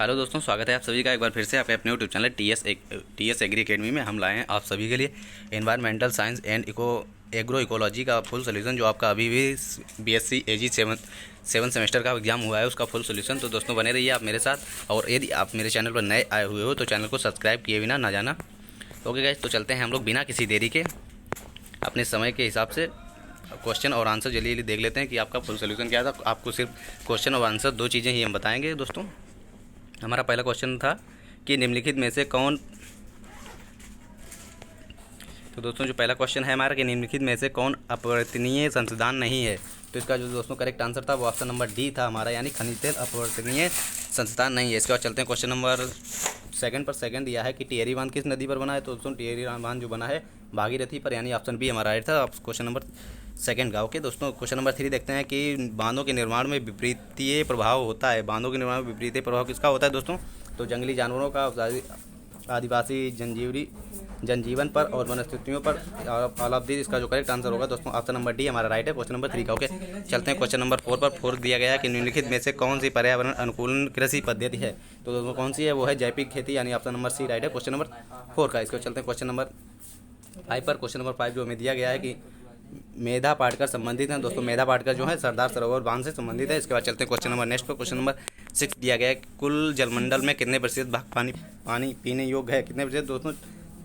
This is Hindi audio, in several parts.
हेलो दोस्तों, स्वागत है आप सभी का एक बार फिर से आपके अपने YouTube channel T S agri academy में। हम लाए हैं आप सभी के लिए environmental science and agro ecology का फुल सोल्यूशन, जो आपका अभी भी बीएससी एजी सेवन सेमेस्टर का एग्जाम हुआ है, उसका फुल सोल्यूशन। तो दोस्तों बने रहिए आप मेरे साथ, और यदि आप मेरे चैनल पर नए आए हुए हो तो चैनल को सब्सक्राइब किए बिना ना जाना। ओके गाइस, तो चलते हैं हम लोग बिना किसी देरी के अपने समय के हिसाब से क्वेश्चन और आंसर जल्दी जल्दी देख लेते हैं कि आपका फुल सोल्यूशन क्या था। आपको सिर्फ क्वेश्चन और आंसर दो चीज़ें ही हम बताएंगे दोस्तों। हमारा पहला क्वेश्चन था कि निम्नलिखित में से कौन, तो दोस्तों जो पहला क्वेश्चन है हमारा कि निम्नलिखित में से कौन अपवर्तनीय संसाधन नहीं है, तो इसका जो दोस्तों करेक्ट आंसर था वो ऑप्शन नंबर डी था हमारा, यानी खनिज तेल अपवर्तनीय संसाधन नहीं है। इसके बाद चलते हैं क्वेश्चन नंबर सेकंड पर। सेकंड दिया है कि टिहरी बांध किस नदी पर बना है, तो दोस्तों टिहरी बांध जो बना है भागीरथी पर, यानी ऑप्शन बी हमारा राइट था क्वेश्चन नंबर सेकंड का। ओके दोस्तों, क्वेश्चन नंबर 3 देखते हैं कि बांधों के निर्माण में विपरीतीय प्रभाव होता है। बांधों के निर्माण में विपरीतीय प्रभाव किसका होता है दोस्तों, तो जंगली जानवरों का, आदिवासी जनजीवन पर और वनस्पतियों पर अवलंबित। इसका जो करेक्ट आंसर होगा दोस्तों ऑप्शन नंबर डी हमारा राइट है क्वेश्चन नंबर 3 का। ओके चलते हैं क्वेश्चन नंबर 4 पर। 4 दिया गया है कि निम्नलिखित में से कौन सी पर्यावरण अनुकूल कृषि पद्धति है, तो दोस्तों कौन सी है, वो है जैविक खेती, यानी ऑप्शन नंबर सी राइट है क्वेश्चन नंबर 4 का। इसको चलते हैं क्वेश्चन नंबर 5 पर। क्वेश्चन नंबर 5 जो हमें दिया गया है कि मेधा पाटकर संबंधित हैं। दोस्तों मेधा पाटकर जो है सरदार सरोवर बांध से संबंधित है। इसके बाद चलते हैं क्वेश्चन नंबर नेक्स्ट पर। क्वेश्चन नंबर 6 दिया गया है कुल जलमंडल में कितने प्रतिशत भाग पानी पीने योग्य है। कितने प्रतिशत दोस्तों,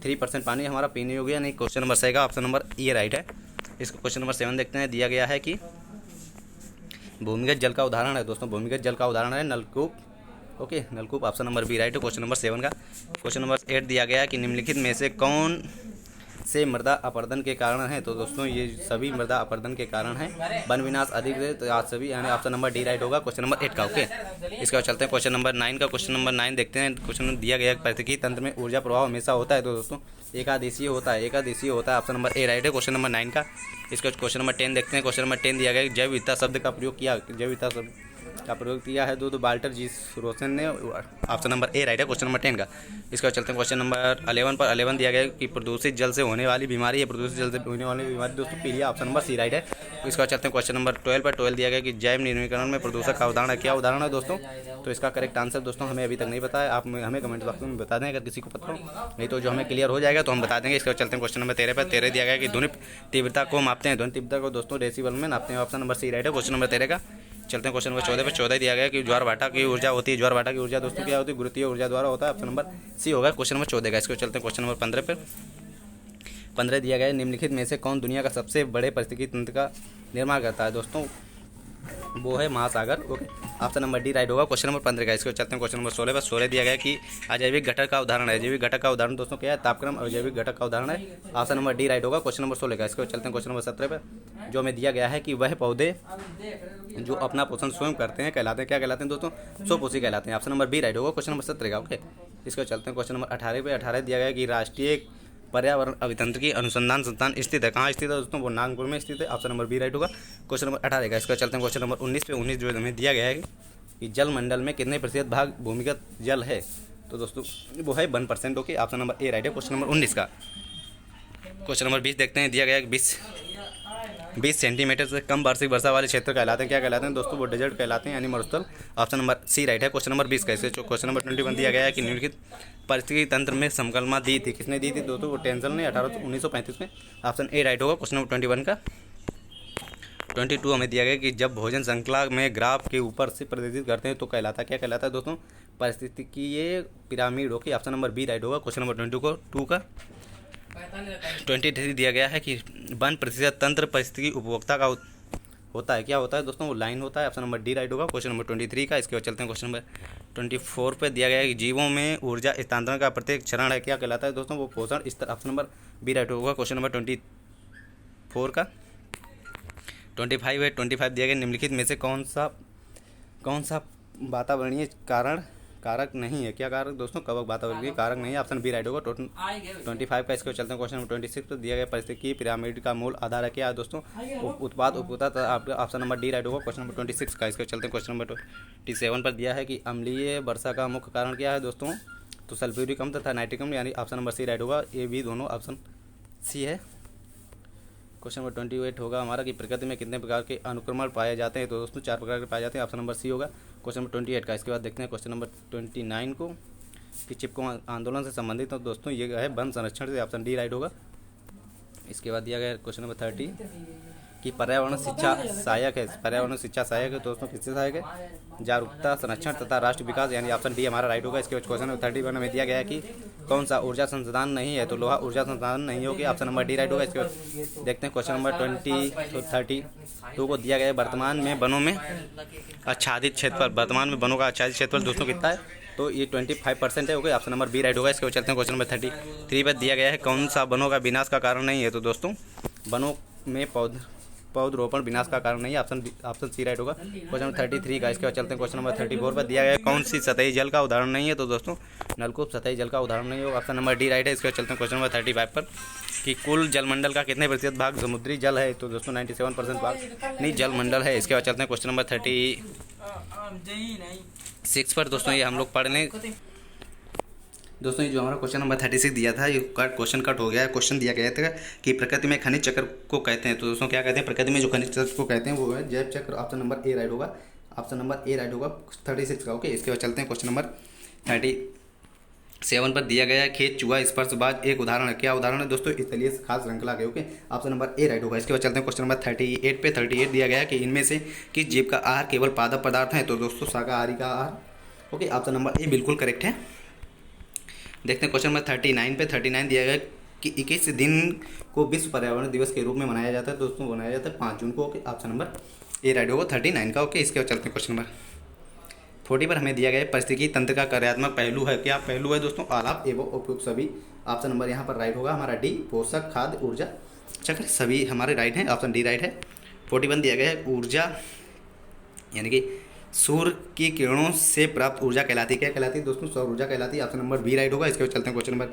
3% पानी हमारा पीने योग्य है, नहीं क्वेश्चन नंबर सही का ऑप्शन नंबर ए राइट है। इसको क्वेश्चन नंबर 7 देखते हैं। दिया गया है कि भूमिगत जल का उदाहरण है। दोस्तों भूमिगत जल का उदाहरण है नलकूप। ओके नलकूप ऑप्शन नंबर बी राइट है क्वेश्चन नंबर 7 का। क्वेश्चन नंबर 8 दिया गया है कि निम्नलिखित में से कौन से मृदा अपरदन के कारण है, तो दोस्तों ये सभी मृदा अपरदन के कारण है। वन विनाश अधिक है, तो आज सभी, यानी ऑप्शन नंबर डी राइट होगा क्वेश्चन नंबर 8 का। ओके इसके बाद चलते हैं क्वेश्चन नंबर 9 का। क्वेश्चन नंबर 9 देखते हैं। क्वेश्चन दिया गया पारिस्थितिकी तंत्र में ऊर्जा प्रभाव हमेशा होता है, तो दोस्तों एकादेशीय होता है, एकादेशीय होता है, ऑप्शन नंबर ए राइट है क्वेश्चन नंबर 9 का। इसका क्वेश्चन नंबर 10 देखते हैं। क्वेश्चन नंबर 10 दिया गया जैव विविधता शब्द का प्रयोग किया, जैव विविधता शब्द का प्रयोग किया है दो वाल्टर जी रोशन ने, ऑप्शन नंबर ए राइट है क्वेश्चन नंबर 10 का। इसका चलते हैं क्वेश्चन नंबर 11 पर। 11 दिया गया कि प्रदूषित जल से होने वाली बीमारी है, प्रदूषित जल से होने वाली बीमारी दोस्तों पीलिया, ऑप्शन नंबर सी राइट है। इसका चलते हैं क्वेश्चन नंबर 12 पर। 12 दिया गया कि जैव निर्मीकरण में प्रदूषक का उदाहरण है। क्या उदाहरण है दोस्तों, तो इसका करेक्ट आंसर दोस्तों हमें अभी तक नहीं पता है, आप हमें कमेंट बॉक्स में बता दें अगर किसी को पता हो, नहीं तो जो हमें क्लियर हो जाएगा तो हम बता देंगे। इसके बाद चलते हैं क्वेश्चन नंबर 13 पर। 13 दिया गया कि ध्वनि तीव्रता को मापते हैं, ध्वनि तीव्रता को दोस्तों डेसिबल में नापते हैं, ऑप्शन नंबर सी राइट है क्वेश्चन नंबर 13 का। चलते हैं क्वेश्चन नंबर 14 पर। 14 दिया गया कि ज्वार भाटा की ऊर्जा होती है। ज्वार भाटा की ऊर्जा दोस्तों क्या होती है, गुरुत्वीय ऊर्जा द्वारा होता है, ऑप्शन नंबर सी होगा क्वेश्चन नंबर 14 का। इसको चलते हैं क्वेश्चन नंबर 15 पर। 15 दिया गया है निम्नलिखित में से कौन दुनिया का सबसे बड़े पारिस्थितिकी तंत्र का निर्माण करता है, दोस्तों वो है महासागर। Okay option number D right होगा क्वेश्चन नंबर 15 का। इसको चलते हैं क्वेश्चन नंबर 16 पर। 16 दिया गया कि अजैविक घटक का उदाहरण है। जैविक घटक का उदाहरण दोस्तों क्या है, तापक्रम और जैविक घटक का उदाहरण है, ऑप्शन नंबर डी राइट होगा क्वेश्चन नंबर 16 का। इसको चलते हैं क्वेश्चन नंबर 17 पर, जो हमें दिया गया है कि वह पौधे जो अपना पोषण स्वयं करते हैं कहलाते हैं, क्या कहलाते हैं दोस्तों, स्वपोषी कहलाते हैं, ऑप्शन नंबर बी राइट होगा क्वेश्चन नंबर 17 का। ओके इसको चलते हैं क्वेश्चन नंबर 18 पे। 18 दिया गया कि राष्ट्रीय पर्यावरण अभितंत्रिकी अनुसंधान संस्थान स्थित है, कहाँ स्थित है दोस्तों, वो नागपुर में स्थित है, ऑप्शन नंबर बी राइट होगा क्वेश्चन नंबर 18 का। इसका चलते हैं क्वेश्चन नंबर 19 पे। 19 जो हमें दिया गया है कि जल मंडल में कितने प्रतिशत भाग भूमिगत जल है, तो दोस्तों वो है 1%। Okay option number A right है क्वेश्चन नंबर 19 का। क्वेश्चन नंबर 20 देखते हैं। दिया गया है 20 सेंटीमीटर से कम वार्षिक वर्षा वाले क्षेत्र कहलाते हैं, क्या कहलाते हैं दोस्तों, वो डेजर्ट कहलाते हैं, यानी मरुस्थल, ऑप्शन नंबर सी राइट है क्वेश्चन नंबर 20 का। इससे क्वेश्चन नंबर 21 दिया गया है कि निम्नलिखित पारिस्थितिकी तंत्र में संकल्पना दी थी, किसने दी थी दोस्तों, वो टेंशन ने 1935 में, ऑप्शन ए राइट होगा क्वेश्चन नंबर 21 का। 22 हमें दिया गया कि जब भोजन श्रृंखला में ग्राफ के ऊपर से प्रदर्शित करते हैं तो कहलाता है, क्या कहलाता है दोस्तों, पारिस्थितिकीय पिरामिड। Okay option number B right होगा क्वेश्चन नंबर 22 का। 23 दिया गया है कि 1% तंत्र पारिस्थितिकी उपभोक्ता का होता है, क्या होता है दोस्तों, वो लाइन होता है, ऑप्शन नंबर डी राइट होगा क्वेश्चन नंबर 23 का। इसके बाद चलते हैं क्वेश्चन नंबर 24 पे। दिया गया है कि जीवों में ऊर्जा स्थानांतरण का प्रत्येक चरण है, क्या कहलाता है दोस्तों, वो पोषण स्तर, ऑप्शन नंबर बी राइट होगा क्वेश्चन नंबर 24 का। 25 है। 25 दिया गया निम्नलिखित में से कौन सा वातावरणीय कारक नहीं है, क्या कारक दोस्तों, कवक वातावरणीय कारक नहीं है, ऑप्शन बी राइट होगा 25 का। इसको चलते हैं क्वेश्चन नंबर 26 पर। दिया गया पारिस्थितिकी पिरामिड का मूल आधार है, क्या है दोस्तों, उत्पाद उपभोक्ता, आपका ऑप्शन नंबर डी राइट होगा क्वेश्चन नंबर 26 का। इसको चलते हैं क्वेश्चन नंबर 27 पर। दिया है कि अम्लीय वर्षा का मुख्य कारण क्या है दोस्तों, तो सल्फ्यूरिक अम्ल तथा नाइट्रिक अम्ल, यानी ऑप्शन नंबर सी राइट होगा, ए बी दोनों ऑप्शन सी है। क्वेश्चन नंबर 28 होगा हमारा कि प्रकृति में कितने प्रकार के अनुक्रमण पाए जाते हैं, तो दोस्तों 4 प्रकार के पाए जाते हैं, ऑप्शन नंबर सी होगा क्वेश्चन नंबर 28 का। इसके बाद देखते हैं क्वेश्चन नंबर 29 को कि चिपको आंदोलन से संबंधित। तो दोस्तों ये है वन संरक्षण से, ऑप्शन डी राइट होगा। इसके बाद दिया गया है क्वेश्चन नंबर 30 कि पर्यावरण शिक्षा सहायक है। पर्यावरण शिक्षा सहायक है दोस्तों, किससे सहायक है? जागरूकता, संरक्षण तथा राष्ट्र विकास, यानी ऑप्शन डी हमारा राइट होगा। इसके बाद क्वेश्चन नंबर 31 में दिया गया है कि कौन सा ऊर्जा संसाधन नहीं है? तो लोहा ऊर्जा संसाधन नहीं होगी, ऑप्शन नंबर डी राइट होगा। इसके बाद देखते हैं क्वेश्चन नंबर 32 को दिया गया है वर्तमान में वनों में आच्छादित क्षेत्रफल। वर्तमान में वनों का आच्छादित क्षेत्रफल दोस्तों कितना है? तो ये 25% है, okay, option number B right होगा। इसके बाद चलते हैं क्वेश्चन नंबर 33 पर दिया गया है कौन सा वनों का विनाश का कारण नहीं है? तो दोस्तों वनों में पौधरोपण विनाश का कारण नहीं है, ऑप्शन सी राइट होगा। क्वेश्चन नंबर 33 का। इसके बाद चलते हैं क्वेश्चन नंबर 34 पर दिया गया है कौन सी सतही जल का उदाहरण नहीं है? तो दोस्तों नलकूप सतही जल का उदाहरण नहीं होगा, ऑप्शन नंबर डी राइट है। इसके बाद चलते हैं क्वेश्चन नंबर 35 पर कि कुल जलमंडल का कितने प्रतिशत भाग समुद्री जल है? तो दोस्तों 97% भाग नहीं जलमंडल है। इसके बाद चलते हैं क्वेश्चन नंबर 36 पर। दोस्तों ये हम लोग पढ़ लें। दोस्तों ये जो हमारा क्वेश्चन नंबर 36 दिया था, ये क्वेश्चन कट हो गया है। क्वेश्चन दिया गया था कि प्रकृति में खनिज चक्र को कहते हैं। तो दोस्तों क्या कहते हैं? प्रकृति में जो खनिज चक्र को कहते हैं वो है जैव चक्र, ऑप्शन नंबर ए राइट होगा। ऑप्शन नंबर ए राइट होगा 36 का, ओके। इसके बाद चलते हैं क्वेश्चन नंबर 37 पर दिया गया है खेत चूहा स्पर्शबाज एक उदाहरण है। क्या उदाहरण है दोस्तों? स्थलीय खाद्य श्रृंखला के, okay, option number A right होगा। इसके बाद चलते हैं क्वेश्चन नंबर 38 पे। 38 दिया गया है कि इनमें से किस जीव का आहार केवल पादप पदार्थ है? तो दोस्तों शाकाहारी का आहार, ओके, ऑप्शन नंबर ए बिल्कुल करेक्ट है। देखते हैं क्वेश्चन नंबर 39 पे। 39 दिया गया है कि 21 दिन को विश्व पर्यावरण दिवस के रूप में मनाया जाता है। दोस्तों मनाया जाता है 5 जून को, okay, option number A right होगा 39 का, ओके। इसके बाद चलते हैं क्वेश्चन नंबर 40 पर। हमें दिया गया है पारिस्थितिकी तंत्र का कार्यात्मक पहलू है। क्या पहलू है दोस्तों? आलाप एवं उपयोग सभी, ऑप्शन नंबर यहाँ पर राइट होगा हमारा डी। पोषक, खाद्य, ऊर्जा चक्र सभी हमारे राइट हैं, ऑप्शन डी राइट है। 41 दिया गया है ऊर्जा यानी कि सूर्य की किरणों से प्राप्त ऊर्जा कहलाती है। क्या कहलाती है दोस्तों? सौर ऊर्जा कहलाती है, ऑप्शन नंबर बी राइट होगा। इसके बाद चलते हैं क्वेश्चन नंबर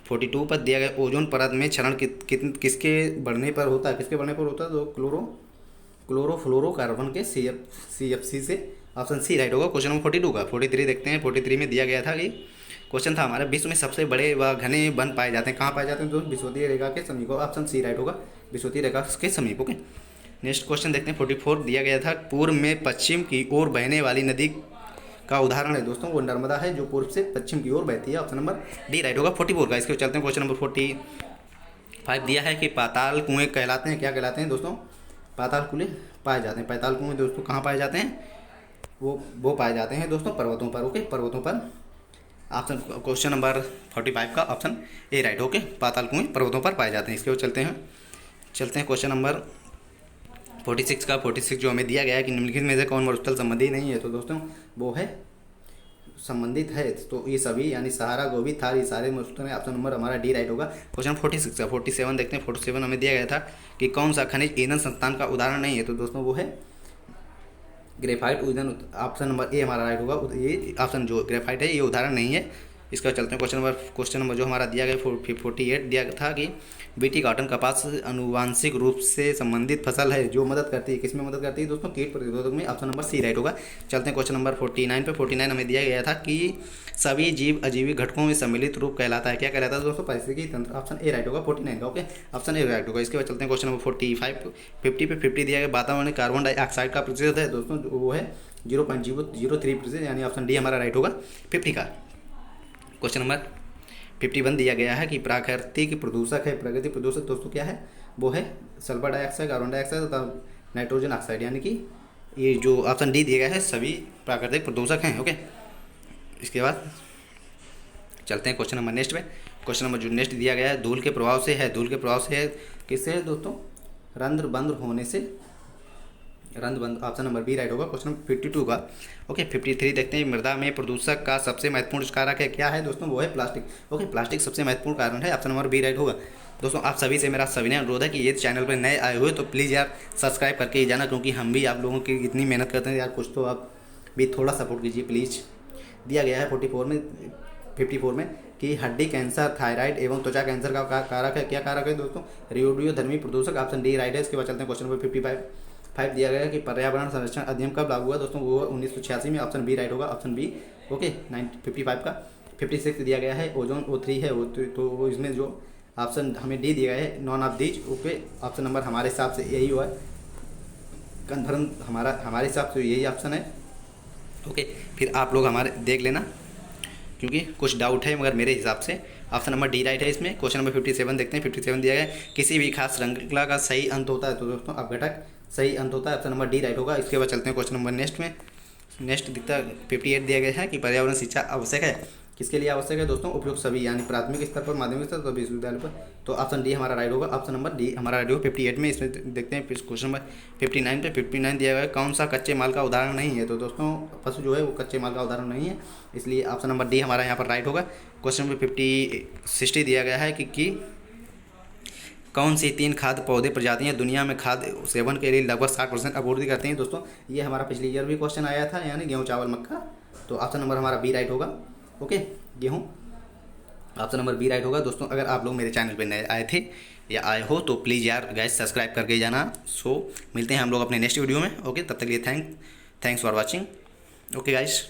42 पर। दिया गया ओजोन परत में क्षरण किसके बढ़ने पर होता है? किसके बढ़ने पर होता है? तो क्लोरोफ्लोरोकार्बन के CFC से, ऑप्शन सी राइट होगा। क्वेश्चन नंबर 42 का। 43 देखते हैं। 43 में दिया गया था कि क्वेश्चन था हमारा विश्व में सबसे बड़े व घने वन पाए जाते हैं। कहाँ पाए जाते हैं दोस्तों? विषुवतीय रेखा के समीप, ऑप्शन सी राइट होगा, विषुवतीय रेखा के समीप, ओके। नेक्स्ट क्वेश्चन देखते हैं। 44 दिया गया था पूर्व में पश्चिम की ओर बहने वाली नदी का उदाहरण है दोस्तों, वो नर्मदा है जो पूर्व से पश्चिम की ओर बहती है, ऑप्शन नंबर डी राइट होगा 44 का। इसके चलते हैं क्वेश्चन नंबर 45 दिया है कि पाताल कुएं कहलाते हैं। क्या कहलाते हैं दोस्तों? पाताल कुएं पाए जाते हैं। पाताल कुएं दोस्तों कहाँ पाए जाते हैं? वो पाए जाते हैं दोस्तों पर्वतों पर, ओके, पर्वतों पर। ऑप्शन क्वेश्चन नंबर 45 का ऑप्शन ए राइट, ओके, पाताल कुएं पर्वतों पर पाए जाते हैं। इसके बाद चलते हैं क्वेश्चन नंबर 46 का। 46 जो हमें दिया गया है कि निम्नलिखित में से कौन मरुस्थल संबंधी नहीं है? तो दोस्तों वो है संबंधित है, तो ये सभी यानी सहारा, गोबी, थार, ये सारे मरुस्थल हैं, ऑप्शन नंबर हमारा डी राइट होगा। क्वेश्चन 46 का। 47 देखते हैं। 47 हमें दिया गया था कि कौन सा खनिज ईंधन संस्थान का उदाहरण नहीं है? तो दोस्तों वो है ग्रेफाइट ईंधन, ऑप्शन नंबर ए हमारा राइट होगा। ये ऑप्शन जो ग्रेफाइट है ये उदाहरण नहीं है। इसका चलते हैं क्वेश्चन नंबर जो हमारा दिया गया 48 दिया था कि बीटी कॉटन कपास आनुवांशिक रूप से संबंधित फसल है जो मदद करती है, किसमें मदद करती है दोस्तों? कीट प्रतिरोधक में, ऑप्शन नंबर सी राइट होगा। चलते हैं क्वेश्चन नंबर 49 पे। 49 हमें दिया गया था कि सभी जीव अजीवी घटकों में सम्मिलित रूप कहलाता है। क्या कहलाता है दोस्तों? पारिस्थितिकी तंत्र, ऑप्शन ए राइट होगा 49 का, ओके, ऑप्शन ए राइट होगा। इसके बाद चलते हैं क्वेश्चन नंबर 45 50 पे। 50 दिया गया वातावरण में कार्बन डाइऑक्साइड का प्रतिशत है दोस्तों, वो है 0.003%, यानी ऑप्शन डी हमारा राइट होगा 50 का। क्वेश्चन नंबर 51 दिया गया है कि प्राकृतिक प्रदूषक है। प्राकृतिक प्रदूषक दोस्तों क्या है? वो है सल्फर डाइऑक्साइड, कार्बन डाइऑक्साइड तथा नाइट्रोजन ऑक्साइड, यानी कि ये जो ऑप्शन डी दिया गया है सभी प्राकृतिक प्रदूषक हैं, ओके। इसके बाद चलते हैं क्वेश्चन नंबर नेक्स्ट पे। क्वेश्चन नंबर जो नेक्स्ट दिया गया है धूल के प्रभाव से है। धूल के प्रभाव से है किससे है दोस्तों? रंध्र बंद होने से, रंध्र बंद, ऑप्शन नंबर बी राइट होगा। क्वेश्चन नंबर 52 का, ओके। 53 देखते हैं। मृदा में प्रदूषक का सबसे महत्वपूर्ण कारक है। क्या है दोस्तों? वो है प्लास्टिक, ओके, प्लास्टिक सबसे महत्वपूर्ण कारण है, ऑप्शन नंबर बी राइट होगा। दोस्तों आप सभी से मेरा सविनय अनुरोध है कि ये चैनल पर नए आए हुए तो प्लीज़ यार सब्सक्राइब करके ही जाना, क्योंकि हम भी आप लोगों की इतनी मेहनत करते हैं यार, कुछ तो आप भी थोड़ा सपोर्ट कीजिए प्लीज़। दिया गया है 54 में कि हड्डी कैंसर, थायराइड एवं त्वचा कैंसर का कारक है। क्या कारक है दोस्तों? रेडियोधर्मी प्रदूषक, ऑप्शन डी राइट है। इसके बाद चलते हैं क्वेश्चन नंबर 55 दिया गया है कि पर्यावरण संरक्षण अधिनियम कब लागू हुआ दोस्तों? वो 1986 में, ऑप्शन बी राइट होगा, ऑप्शन बी, ओके। 55 का। 56 दिया गया है ओजोन O3 है, तो इसमें जो ऑप्शन हमें डी दिया गया है none of these, okay, option number हमारे हिसाब से यही हुआ है, कन्फर्म हमारे हिसाब से यही ऑप्शन है। ओके, फिर आप लोग हमारे देख लेना क्योंकि कुछ डाउट है, मगर मेरे हिसाब से ऑप्शन नंबर डी राइट है इसमें। क्वेश्चन नंबर 57 देखते हैं। 57 दिया गया है, किसी भी खास श्रृंखला का सही अंत होता है, तो दोस्तों अपघटक सही अंत होता है, ऑप्शन नंबर डी राइट होगा। इसके बाद चलते हैं क्वेश्चन नंबर नेक्स्ट दिखता है 58 दिया गया है कि पर्यावरण शिक्षा आवश्यक है, किसके लिए आवश्यक है दोस्तों? उपयुक्त सभी, यानी प्राथमिक स्तर पर, माध्यमिक स्तर पर, विश्वविद्यालय पर। तो ऑप्शन डी हमारा राइट होगा, ऑप्शन नंबर डी हमारा राइट होगा 58 में। इसमें देखते हैं क्वेश्चन नंबर 59 पे 59 दिया गया है, कौन सा कच्चे माल का उदाहरण नहीं है? तो दोस्तों पशु जो है वो कच्चे माल का उदाहरण नहीं है, इसलिए ऑप्शन नंबर डी हमारा यहाँ पर राइट होगा। क्वेश्चन नंबर 60 दिया गया है कि कौन सी 3 खाद्य पौधे प्रजातियां दुनिया में खाद्य सेवन के लिए लगभग 60% आपूर्ति करती हैं? दोस्तों ये हमारा पिछले ईयर भी क्वेश्चन आया था, यानी गेहूँ, चावल, मक्का। तो ऑप्शन नंबर हमारा बी राइट होगा। ओके, गेहूँ, ऑप्शन नंबर बी राइट होगा। दोस्तों अगर आप लोग मेरे चैनल पर नए आए थे या आए हो तो प्लीज़ यार गाइस सब्सक्राइब करके जाना। सो मिलते हैं हम लोग अपने नेक्स्ट वीडियो में। ओके, तब तक के लिए thanks for watching. Okay guys.